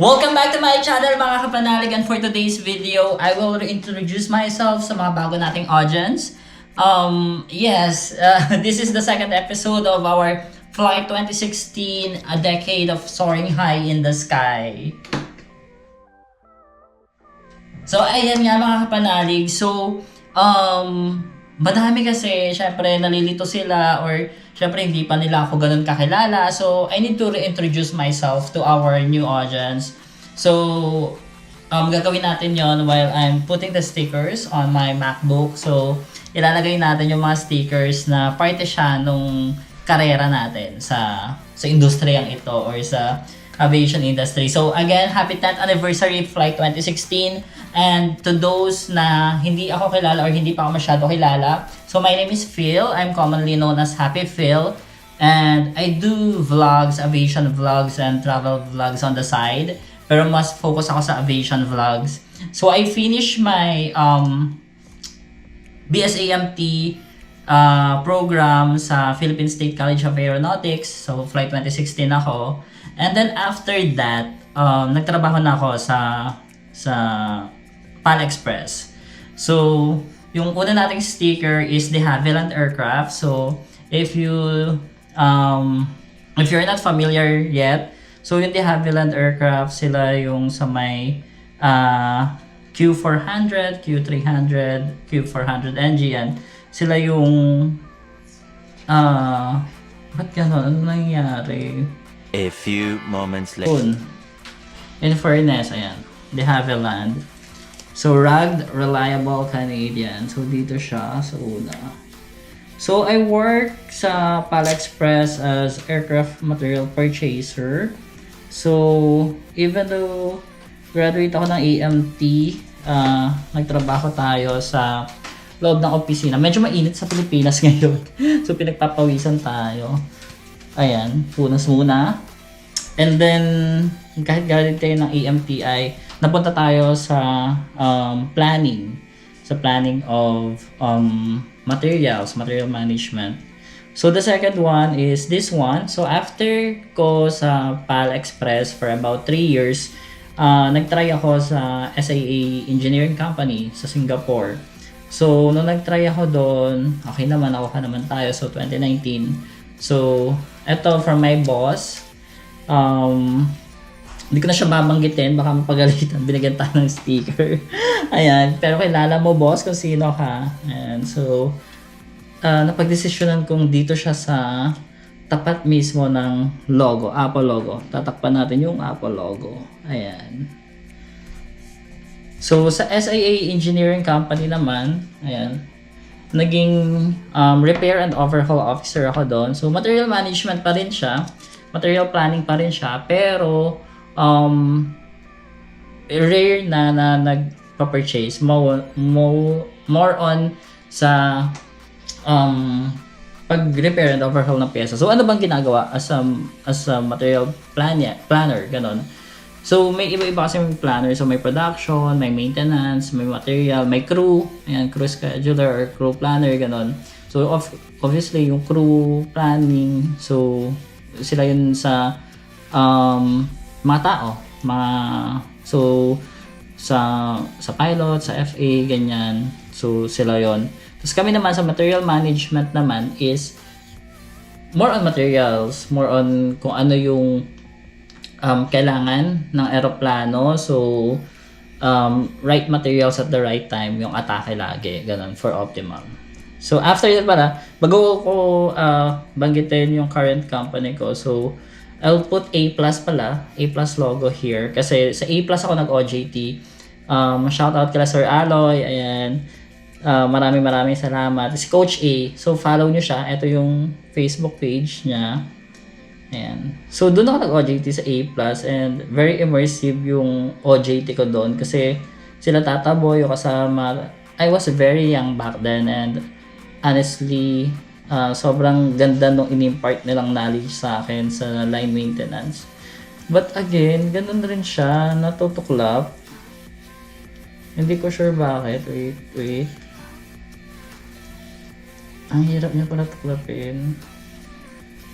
Welcome back to my channel mga kapanalig, and for today's video, I will reintroduce myself sa mga bago nating audience. This is the second episode of our Flight 2016, A Decade of Soaring High in the Sky. So ayan nga mga kapanalig, madami kasi, syempre nalilito sila or syempre hindi pa nila ako ganun kakilala. So, I need to reintroduce myself to our new audience. So, gagawin natin yon while I'm putting the stickers on my MacBook. So, ilalagay natin yung mga stickers na parte siya nung karera natin sa industriyang ito or sa aviation industry. So again, happy 10th anniversary Flight 2016. And to those na hindi ako kilala or hindi pa ako masyado kilala, so my name is Phil. I'm commonly known as Happy Phil. And I do vlogs, aviation vlogs and travel vlogs on the side. Pero mas focus ako sa aviation vlogs. So I finished my BSAMT program sa Philippine State College of Aeronautics. So Flight 2016 ako. And then after that, nagtrabaho na ako sa PAL Express. So, yung una nating sticker is the Havilland aircraft. So, if you're not familiar yet, so yung de Havilland aircraft, sila yung sa may Q400, Q300, Q400NG yan. Sila yung ba't gano'n? Ano nangyari? A few moments later. In fairness, ayan, de Havilland. So, rugged, reliable Canadian. So, dito siya sa una. So, I work sa PAL Express as aircraft material purchaser. So, even though graduate ako ng AMT, nagtrabaho tayo sa loob ng opisina. Medyo mainit sa Pilipinas ngayon. So, pinagpapawisan tayo. Ayan, punas muna. And then, kahit galing tayo ng AMTI, napunta tayo sa planning. Sa planning of material management. So, the second one is this one. So, after ko sa PAL Express for about 3 years, nagtry ako sa SAA Engineering Company sa Singapore. So, nung nagtry ako doon, okay naman, nakuha naman tayo. So, 2019. So, eto from my boss. Hindi ko na siya babanggitin, baka mapagalitan, binigyan tayo ng sticker. Ayan, pero kilala mo boss kung sino ka. Ayan, so, napagdesisyonan kong dito siya sa tapat mismo ng logo, Apple logo. Tatakpan natin yung Apple logo. Ayan. So, sa SIA Engineering Company naman, ayan, naging repair and overhaul officer ako doon. So, material management pa rin siya. Material planning pa rin siya. Pero, rare na nagpa-purchase. More on sa pag-repair and overhaul ng pyesa. So, ano bang ginagawa as a material planner, ganon. So, may iba-iba kasi may planner. So, may production, may maintenance, may material, may crew. Ayan, crew scheduler or crew planner, ganon. So, obviously, yung crew planning, so, sila yun sa mga tao. Sa pilot, sa FA, ganyan. So, sila yun. Tapos kami naman sa material management naman is more on materials, more on kung ano yung kailangan ng eroplano. So, right materials at the right time, yung atake lagi, ganun, for optimum. So, after that pala, bago ko banggitin yung current company ko, so, I'll put A+ pala, A+ logo here, kasi sa A+ ako nag-OJT. Shoutout kila Sir Aloy, ayan. Maraming salamat. Si Coach A, so follow nyo siya, ito yung Facebook page niya. Ayan. So, doon ako nag-OJT sa A+, and very immersive yung OJT ko doon kasi sila Tata Boy, yung kasama. I was very young back then, and honestly, sobrang ganda nung in-impart nilang knowledge sa akin sa line maintenance. But again, ganun rin siya, natutuklap. Hindi ko sure bakit. Wait. Ang hirap niya pala tuklapin.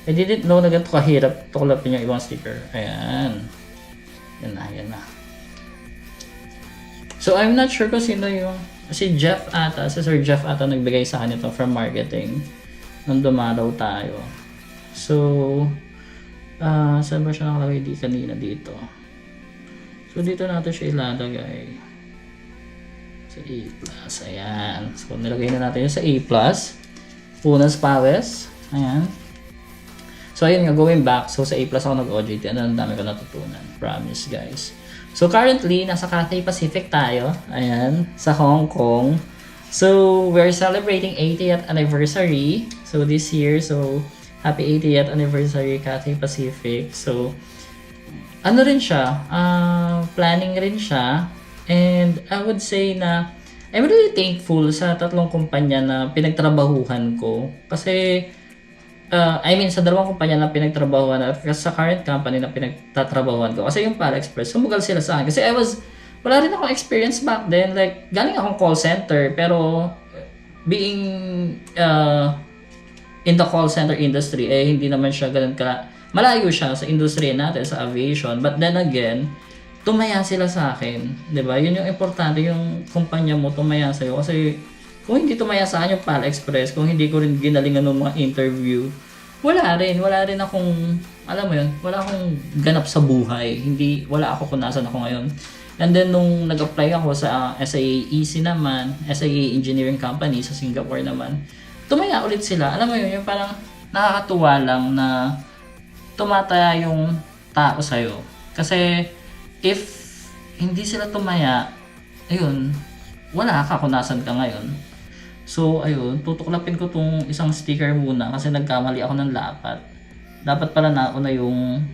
I didn't know na ganito kahirap tuklapin yung ibang sticker. Ayan. Yan So, I'm not sure kung sino yung, si Sir Jeff ata nagbigay sa akin ito from marketing nung dumaraw tayo. So, saan ba siya nakalagay kanina dito? So, dito natin siya ilalagay. Sa A+. Ayan. So, nilagay na natin yun sa A+. Unas Pawes. Ayan. So, ayun nga, going back. So, sa A+, ako nag-OJT. Ang dami ko natutunan. Promise, guys. So, currently, nasa Cathay Pacific tayo. Ayan. Sa Hong Kong. So, we're celebrating 80th anniversary. So, this year. So, happy 80th anniversary Cathay Pacific. So, ano rin siya, planning rin siya, and I would say na I'm really thankful sa tatlong kumpanya na pinagtrabahuhan ko. Kasi, sa dalawang kumpanya na pinagtrabahuhan at sa current company na pinagtatrabahuhan ko. Kasi yung Para Express, sumugal sila sa akin. Kasi wala rin akong experience back then. Like, galing akong call center, pero being in the call center industry, hindi naman siya ganun malayo siya sa industriya natin, sa aviation. But then again, tumaya sila sa akin. 'Di ba? Yun yung importante, yung kumpanya mo tumaya sa'yo. Kasi kung hindi tumaya sa akin yung Pal Express, kung hindi ko rin ginalingan ng mga interview, wala rin akong, alam mo yun, wala akong ganap sa buhay. Wala ako kung nasan ako ngayon. And then, nung nag-apply ako sa SIA EC naman, SIA Engineering Company sa Singapore naman, tumaya ulit sila. Alam mo yun, yung parang nakakatuwa lang na tumataya yung tao sa'yo. Kasi, if hindi sila tumaya, ayun, wala ka kung nasan ka ngayon. So, ayun, tutuklapin ko tong isang sticker muna kasi nagkamali ako ng lapat. Dapat pala nauna yung,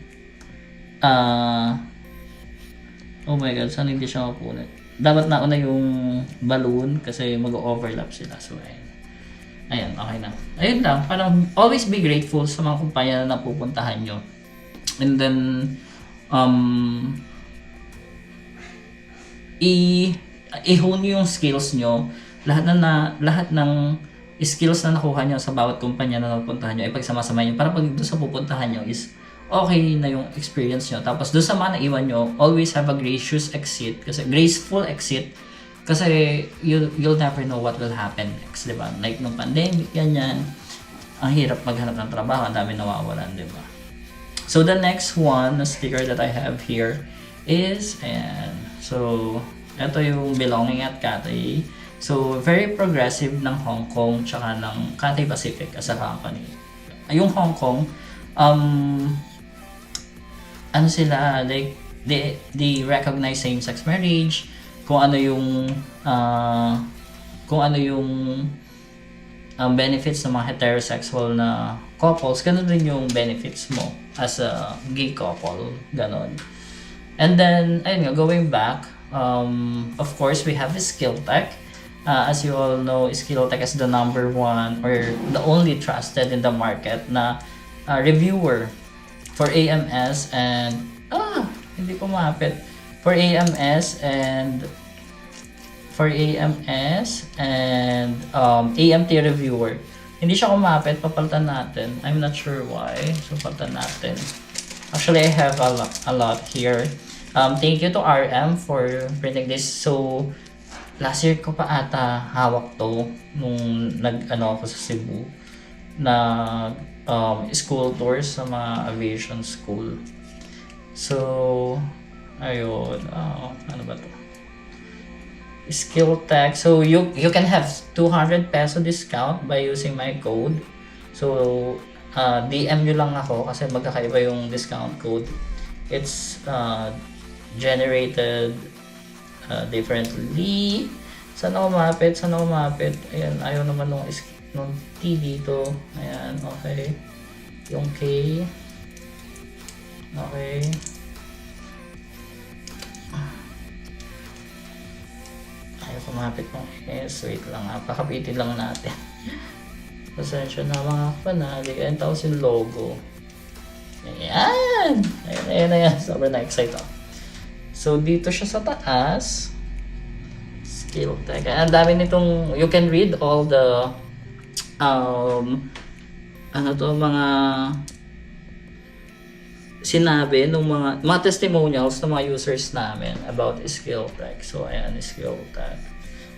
oh my god, saan hindi siya mapunit? Dapat nauna yung balloon kasi mag-overlap sila. So, ayun. Ayan, okay na. Ayun lang, parang always be grateful sa mga kumpanya na napupuntahan nyo. And then, i-hone nyo yung skills nyo. Lahat ng skills na nakuha nyo sa bawat kumpanya na napuntahan nyo, ipagsama-sama nyo para pag doon sa pupuntahan nyo is okay na yung experience nyo. Tapos doon sa mga naiwan nyo, always have a graceful exit. Kasi you'll never know what will happen next, di ba? Like nung pandemic, ganyan. Ang hirap maghanap ng trabaho, ang dami nawawalan, di ba? So the next one, na sticker that I have here is, ayan. So, ito yung belonging at Cathay. So, very progressive ng Hong Kong tsaka ng Cathay Pacific as a company. Yung Hong Kong, ano sila, like, they recognize same-sex marriage, kung ano yung benefits ng mga heterosexual na couples, ganun din yung benefits mo as a gay couple, ganun. And then, ayun nga, going back, of course, we have Skilltech. As you all know, Skilltech is the number one or the only trusted in the market na reviewer for AMS and hindi ko mapit. For AMS and AMT reviewer. Hindi siya kumapit, papalitan natin. I'm not sure why. So, palitan natin. Actually, I have a lot here. Thank you to RM for printing this. So, last year ko pa ata hawak to nung ako sa Cebu na school tours sa mga aviation school. So, ayun. Ano ba to? Skilltech. So, you can have 200 peso discount by using my code. So, DM nyo lang ako kasi magkakaiba yung discount code. It's generated differently. Saan ako mapit? Ayan, ayaw naman nung T dito. Ayan, okay. Yung K. Okay. Ayaw kumapit ng S. Wait lang ha. Pakapitin lang natin. Pasensya na mga panali. Ayan, tapos yung logo. Ayan! Ayan. Sobrang na-excite ako. So, dito siya sa taas. Skilltech. Ang dami nitong, you can read all the sinabi nung mga testimonials ng mga users namin about Skilltech. So, ayan, Skilltech.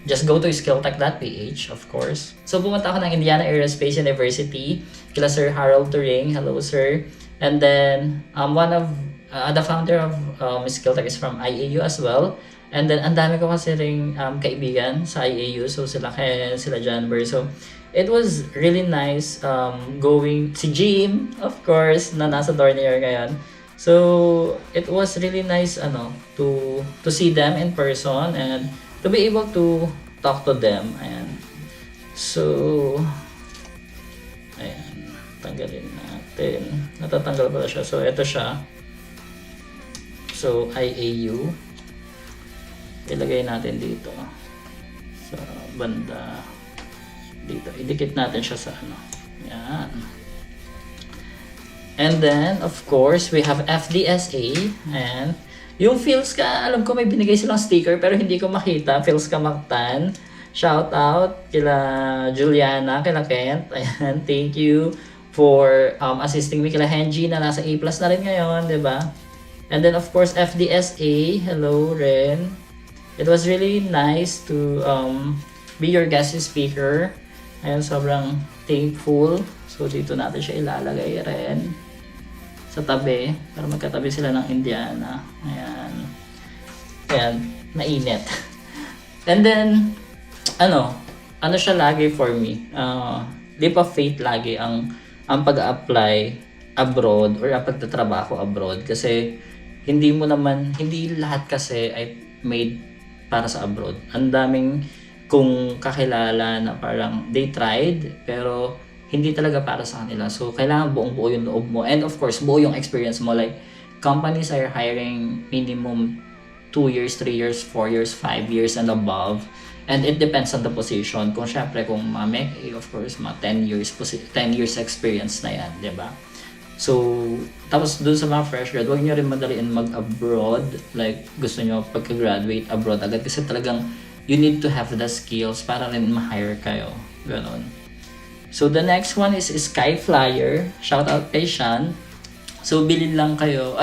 Just go to skilltech.ph, of course. So, pumunta ako ng Indiana Aerospace University, kila Sir Harold Turing. Hello, sir. And then, one of the founder of Skilltech is from IAU as well. And then, ang dami ko kasi ring kaibigan sa IAU. So, sila Ken, sila Janber. So, it was really nice going, si Jim, of course, na nasa Dornier ngayon. So, it was really nice to see them in person and to be able to talk to them. Ayan. So, ayan. Tanggalin natin. Natatanggal pala siya. So, ito siya. So, IAU. Ilagay natin dito. Sa banda. Dito. Idikit natin siya sa Yan. And then, of course, we have FDSA. And yung Philska, alam ko may binigay silang sticker pero hindi ko makita. Philska Mactan. Shout out kila Juliana, kila Kent. Ayan, thank you for assisting me. Kila Henji na nasa A+ na rin ngayon, di ba? And then, of course, FDSA. Hello, Ren. It was really nice to be your guest speaker. Ayan, sobrang thankful. So, dito natin siya ilalagay rin sa tabi. Para magkatabi sila ng Indiana. Ayan. Ayan, mainit. And then, ano siya lagi for me? Leap of faith lagi ang pag-apply abroad or ang pagtatrabaho abroad. Kasi, hindi lahat kasi ay made para sa abroad. Ang daming kung kakilala na parang they tried pero hindi talaga para sa kanila. So, kailangan buong-buo yung loob mo. And of course, buo yung experience mo. Like, companies are hiring minimum 2 years, 3 years, 4 years, 5 years and above. And it depends on the position. Kung syempre, kung of course, 10 years experience na yan, di ba? So, tapos dun sa mga fresh grad, huwag nyo rin madaliin mag-abroad. Like, gusto nyo pagka-graduate abroad agad. Kasi talagang, you need to have the skills para rin ma-hire kayo. Ganon. So, the next one is Skyflyer. Shout out kay Sean. So, bilhin lang kayo.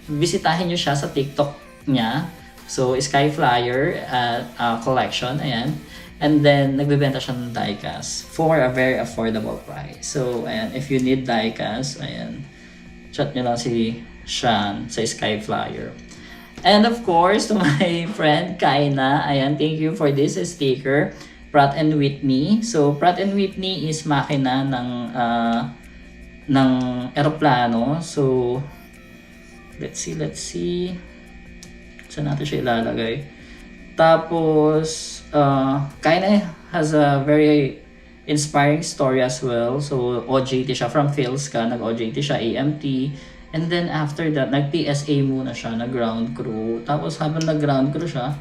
Bisitahin nyo siya sa TikTok niya. So, Skyflyer collection. Ayan. And then, nagbebenta siya ng diecast for a very affordable price. So, ayan. If you need diecast, ayan. Chat nyo lang si Sean sa Skyflyer. And of course, to my friend Kaina, ayan, thank you for this sticker, Pratt & Whitney. So, Pratt & Whitney is makina ng eroplano. So, let's see. Saan natin siya ilalagay? Tapos, Kaina has a very inspiring story as well. So, OJT siya from Philska, nag-OJT siya, AMT. And then after that, nag-PSA muna siya, nag-ground crew. Tapos habang nag-ground crew siya,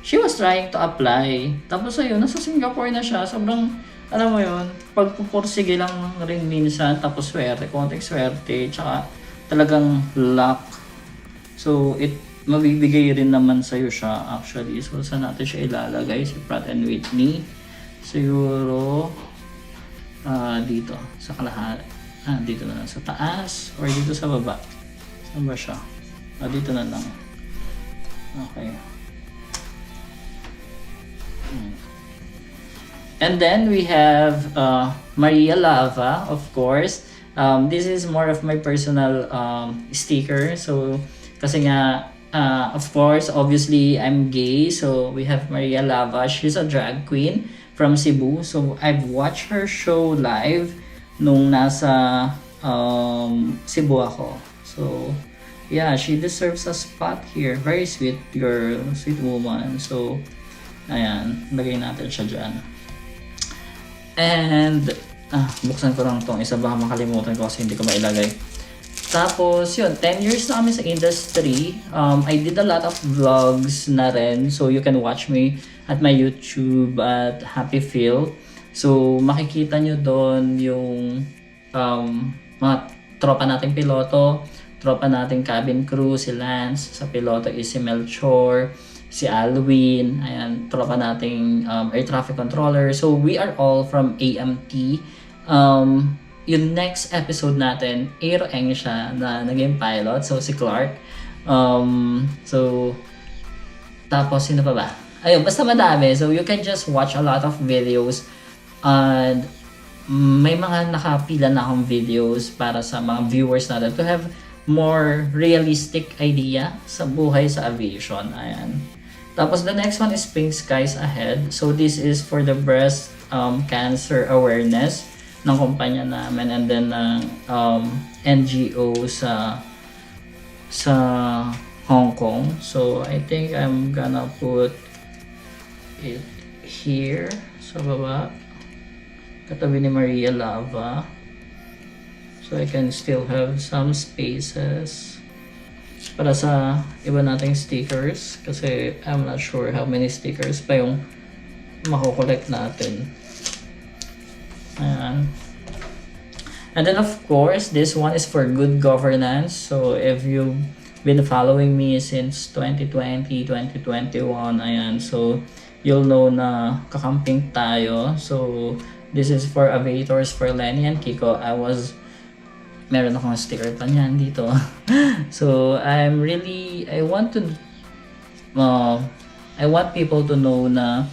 she was trying to apply. Tapos ayun, nasa Singapore na siya. Sobrang, alam mo yun, pagpupursige lang rin minsan. Tapos swerte, konting swerte. Tsaka talagang luck. So, mabibigay rin naman sa'yo siya actually. So, saan natin siya ilalagay? Si Pratt & Whitney. Siguro, dito, sa kalahati. Dito na lang sa taas or dito sa baba. Saan ba siya? Dito na lang. Okay. And then we have Maria Lava, of course. This is more of my personal sticker. So, kasi nga, of course, obviously, I'm gay. So, we have Maria Lava. She's a drag queen from Cebu. So, I've watched her show live nung nasa Cebu ako. So, yeah, she deserves a spot here. Very sweet girl, sweet woman. So, ayan, lagay natin siya dyan. And, buksan ko lang tong isa, baka makalimutan ko kasi hindi ko mailagay. Tapos, yun, 10 years na kami sa industry. I did a lot of vlogs na rin. So, you can watch me at my YouTube at Happy Feel. So, makikita nyo doon yung mga tropa nating piloto, tropa nating cabin crew, si Lance, sa piloto is si Melchor, si Alwin, ayan, tropa nating air traffic controller. So, we are all from AMT. yung next episode natin, Aero Eng siya na naging pilot. So, si Clark. So, tapos, sino pa ba? Ayun, basta madami. So, you can just watch a lot of videos. And may mga nakapila na akong videos para sa mga viewers natin to have more realistic idea sa buhay sa aviation. Ayan. Tapos, the next one is Pink Skies Ahead. So, this is for the breast cancer awareness ng kumpanya namin and then ng NGO sa Hong Kong. So, I think I'm gonna put it here sa baba. Katabi ni Maria Lava. So, I can still have some spaces para sa iba nating stickers kasi I'm not sure how many stickers pa yung makukolect natin. Ayan. And then of course, this one is for good governance. So if you've been following me since 2020, 2021, ayan. So you'll know na kakamping tayo. So this is for Aviators for Lenny and Kiko. Meron akong sticker pa niyan dito. So I want people to know na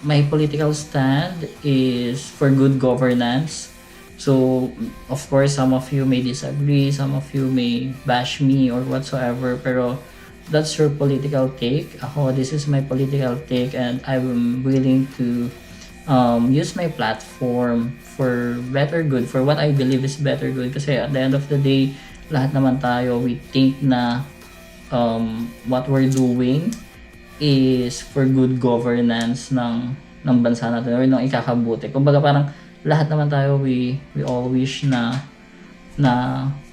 my political stand is for good governance. So, of course, some of you may disagree, some of you may bash me or whatsoever, pero that's your political take. This is my political take and I'm willing to use my platform for better good, for what I believe is better good. Kasi at the end of the day, lahat naman tayo, we think na what we're doing is for good governance ng bansa natin or ng ikakabuti. Kumbaga parang lahat naman tayo we all wish na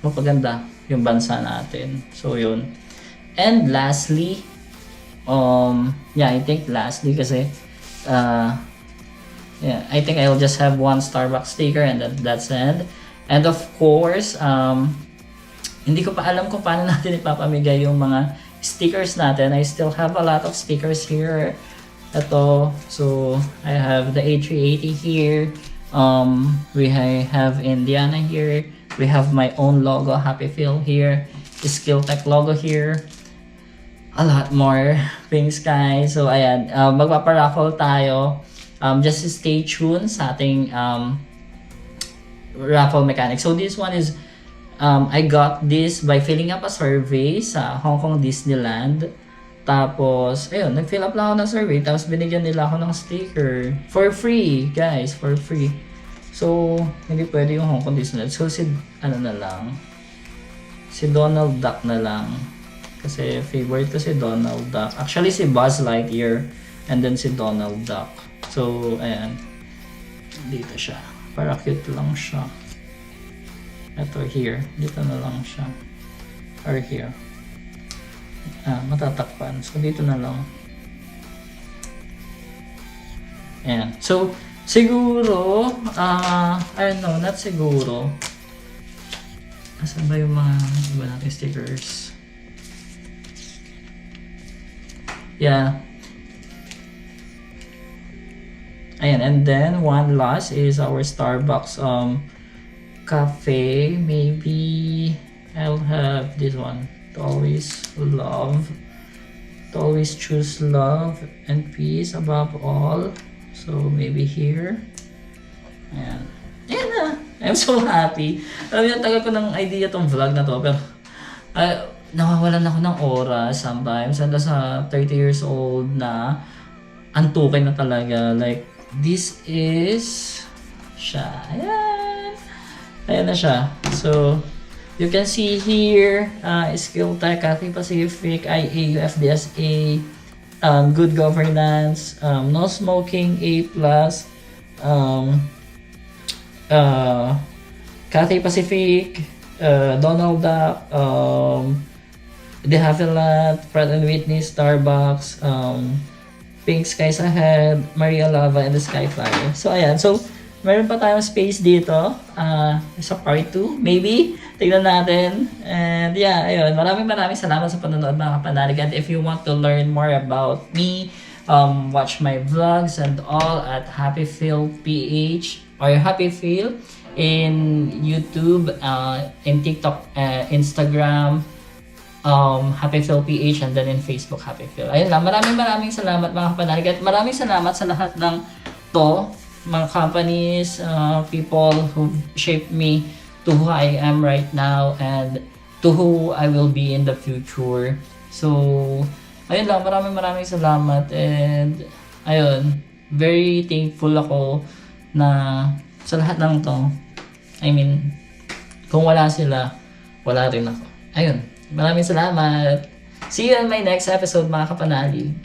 mapaganda yung bansa natin. So yun. And lastly, I think lastly kasi I think I'll just have one Starbucks sticker and that's it. And of course, hindi ko pa alam kung paano natin ipapamigay yung mga stickers natin. I still have a lot of stickers here. Ito, so I have the A380 here. We have Indiana here. We have my own logo, Happy Feel here. The Skill Tech logo here. A lot more. Pink Sky. So ayan, magpaparaffle tayo. Just stay tuned sa ating raffle mechanics. So this one is I got this by filling up a survey sa Hong Kong Disneyland. Tapos, ayun, nag-fill up lang ako ng survey. Tapos, binigyan nila ako ng sticker. For free, guys. For free. So, hindi pwede yung Hong Kong Disneyland. So, si Donald Duck na lang. Kasi, favorite ko si Donald Duck. Actually, si Buzz Lightyear. And then, si Donald Duck. So, ayan. Dito siya. Para cute lang siya. Ito, here. Dito na lang siya. Or here. Matatakpan. So, dito na lang. Ayan. So, siguro, I don't know, not siguro. Asan ba yung mga iba natin stickers? Yeah. Ayan. And then, one last is our Starbucks cafe. Maybe I'll have this one. To always choose love and peace above all. So maybe here. Ayan. Ayan na. I'm so happy. Alam niyo, tagal ko ng idea tong vlog na to. Pero nawawalan ako ng oras sometimes. Handa sa 30 years old na antukin na talaga. Like, this is siya. Ayan. Ayan na siya. So, you can see here, Skill Tech, Cathay Pacific, IA, UFDSA, Good Governance, No Smoking, A+, Cathay Pacific, Donald Duck, De Havilland, Pratt & Whitney, Starbucks, Pink Skies Ahead, Maria Lava, and the Skyflyer. So, ayan. So, meron pa tayong space dito sa part 2, maybe. Tignan natin. And yeah, ayun. Maraming salamat sa panonood mga kapanalig. And if you want to learn more about me, watch my vlogs and all at Happy Feel PH or Happy Feel in YouTube, in TikTok, Instagram, Happy Phil PH, and then in Facebook, Happy Phil. Ayun lang, maraming salamat mga kapanalig, at maraming salamat sa lahat ng mga companies, people who shaped me to who I am right now and to who I will be in the future. So, ayun lang, maraming salamat, and ayun, very thankful ako na sa lahat ng to. I mean, kung wala sila, wala rin ako. Ayun, maraming salamat. See you in my next episode mga kapanalig.